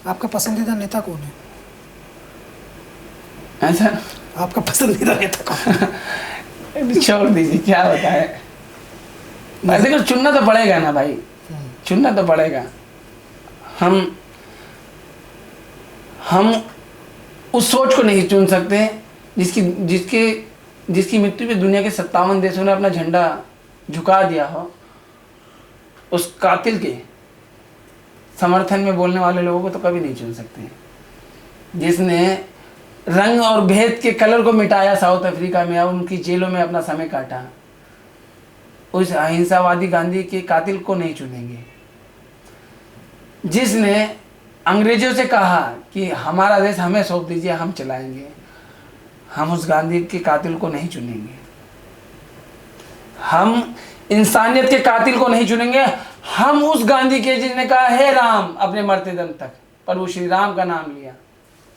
आपका पसंदीदा नेता कौन है? ऐसा आपका पसंदीदा नेता कौन है? छोड़ दीजिए, क्या बताए। ऐसे कुछ चुनना तो पड़ेगा ना भाई, चुनना तो पड़ेगा। हम उस सोच को नहीं चुन सकते जिसकी मृत्यु पे दुनिया के 57 देशों ने अपना झंडा झुका दिया हो। उस कातिल के समर्थन में बोलने वाले लोगों को तो कभी नहीं चुन सकते। जिसने रंग और भेद के कलर को मिटाया साउथ अफ्रीका में और उनकी जेलों में अपना समय काटा, उस अहिंसावादी गांधी के कातिल को नहीं चुनेंगे। जिसने अंग्रेजों से कहा कि हमारा देश हमें सौंप दीजिए, हम चलाएंगे, हम उस गांधी के कातिल को नहीं चुनेंगे। हम इंसानियत के कातिल को नहीं चुनेंगे। हम उस गांधी के जिसने कहा हे राम अपने मरते दम तक, पर वो श्री राम का नाम लिया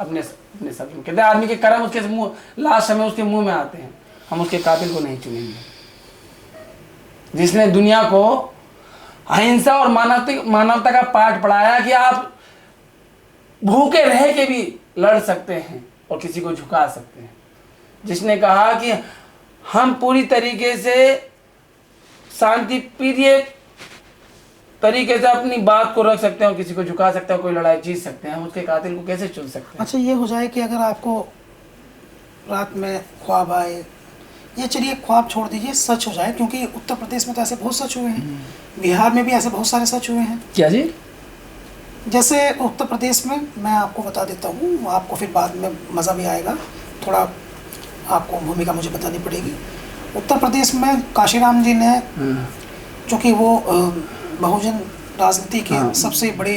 अपने शब्द में। कहते आदमी के कर्म उसके मुंह, लास्ट समय उसके मुंह में आते हैं। हम उसके कातिल को नहीं चुनेंगे। जिसने दुनिया को अहिंसा और मानवता का पाठ पढ़ाया कि आप भूखे रह के भी लड़ सकते हैं और किसी को झुका सकते हैं। जिसने कहा कि हम पूरी तरीके से शांति प्रिय तरीके से अपनी बात को रख सकते हैं और किसी को झुका सकते हैं, कोई लड़ाई जीत सकते हैं। हम उसके कातिल को कैसे चुन सकते हैं? अच्छा, ये हो जाए कि अगर आपको रात में ख्वाब आए, ये चलिए ख्वाब छोड़ दीजिए, सच हो जाए, क्योंकि उत्तर प्रदेश में तो ऐसे बहुत सच हुए हैं, बिहार में भी ऐसे बहुत सारे सच हुए हैं। क्या जी? जैसे उत्तर प्रदेश में मैं आपको बता देता हूँ, आपको फिर बाद में मज़ा भी आएगा, थोड़ा आपको भूमिका मुझे बतानी पड़ेगी। उत्तर प्रदेश में काशीराम जी ने, जो कि वो बहुजन राजनीति के सबसे बड़े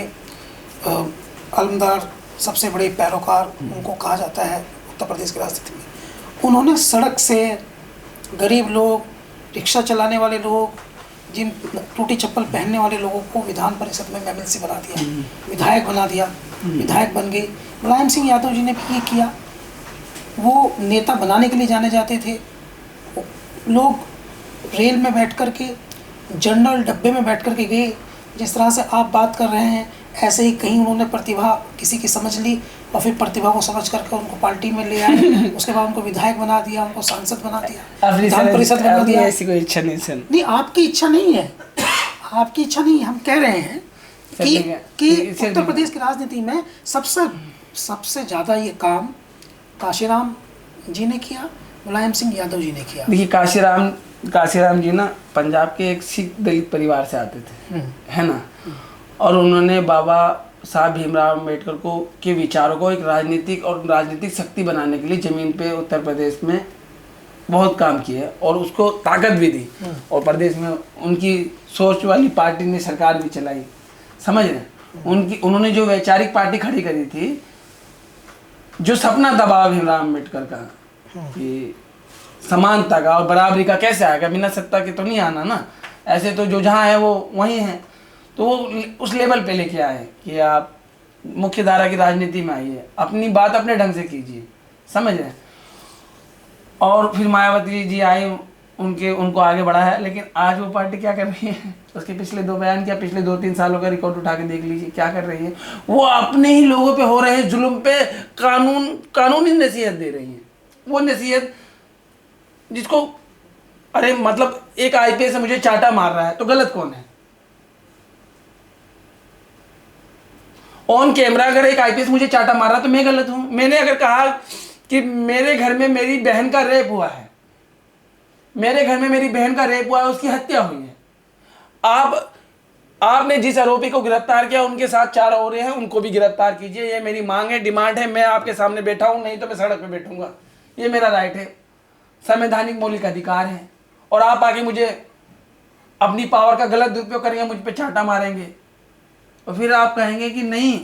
अलमदार, सबसे बड़े पैरोकार उनको कहा जाता है उत्तर प्रदेश की राजनीति में, उन्होंने सड़क से गरीब लोग, रिक्शा चलाने वाले लोग, जिन टूटी चप्पल पहनने वाले लोगों को विधान परिषद में MLC बना दिया, विधायक बना दिया, विधायक बन गए। मुलायम सिंह यादव जी ने भी ये किया। वो नेता बनाने के लिए जाने जाते थे। लोग रेल में बैठ कर के, जनरल डब्बे में बैठ कर के गए। जिस तरह से आप बात कर रहे हैं, ऐसे ही कहीं उन्होंने प्रतिभा किसी की समझ ली और फिर प्रतिभा को समझ करके उनको पार्टी में ले आए। उसके बाद उनको विधायक बना दिया, उनको सांसद बना दिया, विधान परिषद बना दिया। ऐसी कोई इच्छा नहीं, आपकी इच्छा नहीं है, आपकी इच्छा नहीं है। हम कह रहे हैं कि उत्तर प्रदेश की राजनीति में सबसे ज़्यादा ये काम काशीराम जी ने किया, मुलायम सिंह यादव जी ने किया। देखिए, काशीराम जी ना पंजाब के एक सिख दलित परिवार से आते थे, है ना, और उन्होंने बाबा साहब भीमराव अम्बेडकर को के विचारों को एक राजनीतिक शक्ति बनाने के लिए ज़मीन पे उत्तर प्रदेश में बहुत काम किए और उसको ताकत भी दी। और प्रदेश में उनकी सोच वाली पार्टी ने सरकार भी चलाई, समझ रहे। उन्होंने जो वैचारिक पार्टी खड़ी करी थी, जो सपना दबा भीमराव अम्बेडकर का कि समानता का और बराबरी का कैसे आएगा, बिना सत्ता के तो नहीं आना ना, ऐसे तो जो जहाँ है वो वहीं है। तो वो उस लेवल पे लेके आए कि आप मुख्य धारा की राजनीति में आइए, अपनी बात अपने ढंग से कीजिए, समझ रहे। और फिर मायावती जी आए, उनको आगे बढ़ाया। लेकिन आज वो पार्टी क्या कर रही है, उसके पिछले 2 बयान क्या, पिछले 2-3 सालों का रिकॉर्ड उठा के देख लीजिए क्या कर रही है। वो अपने ही लोगों पे हो रहे जुल्म पे कानूनी नसीहत दे रही है। वो नसीहत जिसको, अरे मतलब एक IPS से मुझे चाटा मार रहा है तो गलत कौन है? ऑन कैमरा अगर एक IPS मुझे चाटा मार रहा तो मैं गलत हूं? मैंने अगर कहा कि मेरे घर में मेरी बहन का रेप हुआ है, मेरे घर में मेरी बहन का रेप हुआ है, उसकी हत्या हुई है, आपने जिस आरोपी को गिरफ्तार किया उनके साथ 4 और हैं, उनको भी गिरफ्तार कीजिए, ये मेरी मांग है, डिमांड है। मैं आपके सामने बैठा हूं, नहीं तो मैं सड़क पे बैठूंगा, ये मेरा राइट है, संवैधानिक मौलिक अधिकार है। और आप आगे मुझे अपनी पावर का गलत दुरुपयोग करेंगे, मुझ पे चाटा मारेंगे, और फिर आप कहेंगे कि नहीं,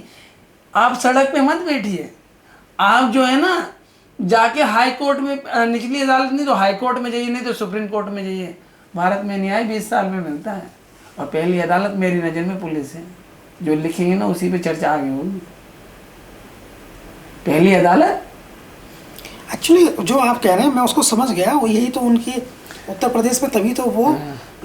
आप सड़क पे मत बैठिए, आप जो है ना जाके हाई कोर्ट में, निचली अदालत नहीं तो हाई कोर्ट में जाइए, नहीं तो सुप्रीम कोर्ट में जाइए। भारत में न्याय 20 साल में मिलता है। और पहली अदालत मेरी नज़र में पुलिस है, जो लिखेंगे ना उसी पे चर्चा आगे होगी। पहली अदालत एक्चुअली जो आप कह रहे हैं मैं उसको समझ गया, वो यही तो उनकी उत्तर प्रदेश में, तभी तो वो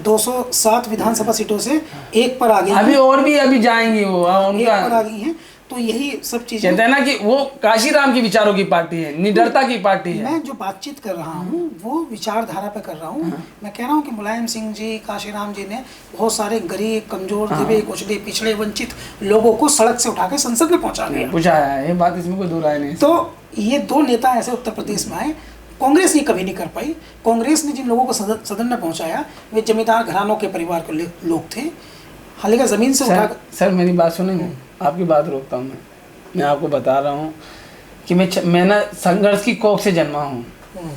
207 विधानसभा सीटों से 1 पर आ गई। अभी और भी अभी जाएंगी वो, उनका 1 पर आ गई हैं। तो यही सब चीजें कहते हैं ना कि वो काशीराम की विचारों की पार्टी है, निडरता की पार्टी है। मैं जो बातचीत कर रहा हूँ वो विचारधारा पे कर रहा हूँ। मैं कह रहा हूँ कि मुलायम सिंह जी, काशीराम जी ने बहुत सारे गरीब, कमजोर, दबे कुचले, पिछड़े, वंचित लोगों को सड़क से उठा के संसद में पहुंचा दिया। पूछा है, ये बात इसमें कोई दो राय नहीं। तो ये दो नेता ऐसे उत्तर प्रदेश में आए, कांग्रेस ये कभी नहीं कर पाई। कांग्रेस ने जिन लोगों को सदन में पहुंचाया वे जमींदार घरानों के परिवार के लोग थे। हालांकि जमीन से उठा सर मेरी बात सुनेंगे, आपकी बात रोकता हूँ। मैं आपको बता रहा हूँ कि मैं ना संघर्ष की कोख से जन्मा हूँ।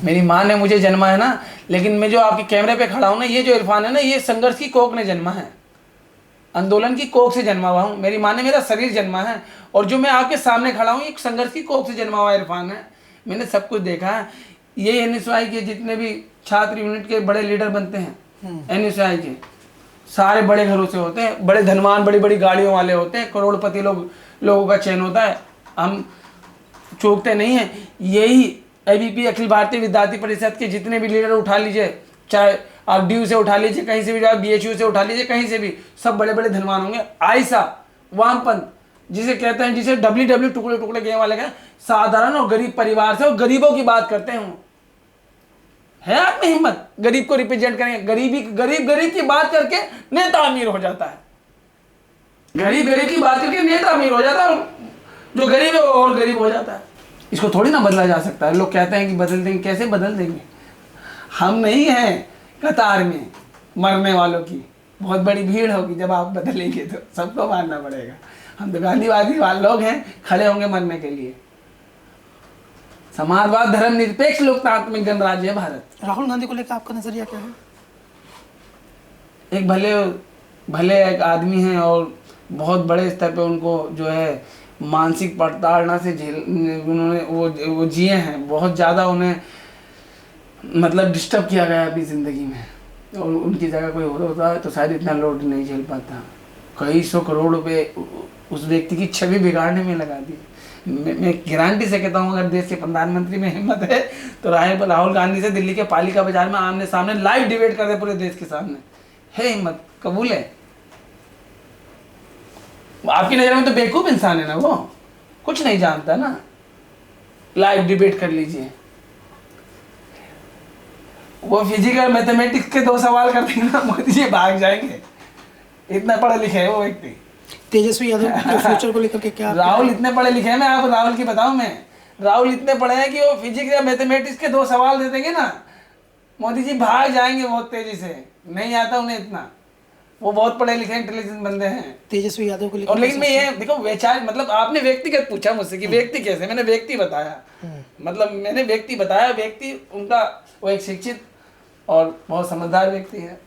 मेरी माँ ने मुझे जन्मा है ना, लेकिन मैं जो आपके कैमरे पे खड़ा हूँ ना, ये जो इरफान है ना, ये संघर्ष की कोख ने जन्मा है, आंदोलन की कोख से जन्मा हुआ हूँ। मेरी माँ ने मेरा शरीर जन्मा है, और जो मैं आपके सामने खड़ा हूँ, ये संघर्ष की कोख से जन्मा हुआ इरफान है। मैंने सब कुछ देखा है। ये NSY के जितने भी छात्र यूनिट के बड़े लीडर बनते हैं, NSY के सारे बड़े घरों से होते हैं, बड़े धनवान, बड़ी बड़ी गाड़ियों वाले होते हैं, करोड़पति लोगों का चयन होता है। हम चूकते नहीं हैं। यही ABP अखिल भारतीय विद्यार्थी परिषद के जितने भी लीडर उठा लीजिए, चाहे आप DU से उठा लीजिए, कहीं से भी, चाहे BHU से उठा लीजिए, कहीं से भी, सब बड़े बड़े धनवान होंगे। आयसा वामपंथ जिसे कहते हैं, जिसे WW टुकड़े टुकड़े गेम वाले कहते हैं, साधारण और गरीब परिवार से और गरीबों की बात करते हैं। है आप में हिम्मत गरीब को रिप्रेजेंट करेंगे? गरीब की बात करके नेता अमीर हो जाता है। गरीब की बात करके नेता अमीर हो जाता है, और जो गरीब है वो और गरीब हो जाता है। इसको थोड़ी ना बदला जा सकता है। लोग कहते हैं कि बदल देंगे, कैसे बदल देंगे? हम नहीं हैं कतार में मरने वालों की, बहुत बड़ी भीड़ होगी। जब आप बदलेंगे तो सबको मारना पड़ेगा। हम तो गांधीवादी वाले लोग हैं, खड़े होंगे मरने के लिए। समाजवाद, धर्म निरपेक्ष, लोकतांत्रिक गणराज्य है भारत। राहुल गांधी को लेकर आपका नजरिया क्या है? एक भले एक आदमी हैं, और बहुत बड़े स्तर पे उनको जो है मानसिक प्रताड़ना से उन्होंने वो जिए हैं। बहुत ज़्यादा उन्हें मतलब डिस्टर्ब किया गया अभी ज़िंदगी में, और उनकी जगह कोई होता है तो शायद इतना लोड नहीं झेल पाता। कई 100 करोड़ रुपए उस व्यक्ति की छवि बिगाड़ने में लगा दी। मैं गारंटी से कहता हूँ, अगर देश के प्रधानमंत्री में हिम्मत है तो राहुल गांधी से दिल्ली के पालिका बाजार में आमने सामने लाइव डिबेट कर दे पूरे देश के सामने। है हिम्मत, कबूल है। आपकी नज़र में तो बेवकूफ़ इंसान है ना, वो कुछ नहीं जानता ना। लाइव डिबेट कर लीजिए। वो फिजिकल मैथमेटिक्स के 2 सवाल कर देंगे ना, मोदी जी भाग जाएंगे। इतना पढ़े लिखे है वो व्यक्ति। तेजस्वी यादव के फ्यूचर को लेकर के क्या? राहुल इतने पढ़े लिखे हैं, मैं आपको राहुल की बताऊं, मैं राहुल इतने पढ़े हैं कि वो फिजिक्स या मैथमेटिक्स के 2 सवाल दे देंगे ना, मोदी जी भाग जाएंगे बहुत तेजी से। नहीं आता उन्हें इतना, वो बहुत पढ़े लिखे इंटेलिजेंट बंदे हैं। तेजस्वी यादव को लेकर, और लेकिन मैं ये देखो वैचारिक, मतलब आपने व्यक्तिगत पूछा मुझसे कि व्यक्ति कैसे, मैंने व्यक्ति बताया। मतलब मैंने व्यक्ति बताया, व्यक्ति उनका वो एक शिक्षित और बहुत समझदार व्यक्ति है।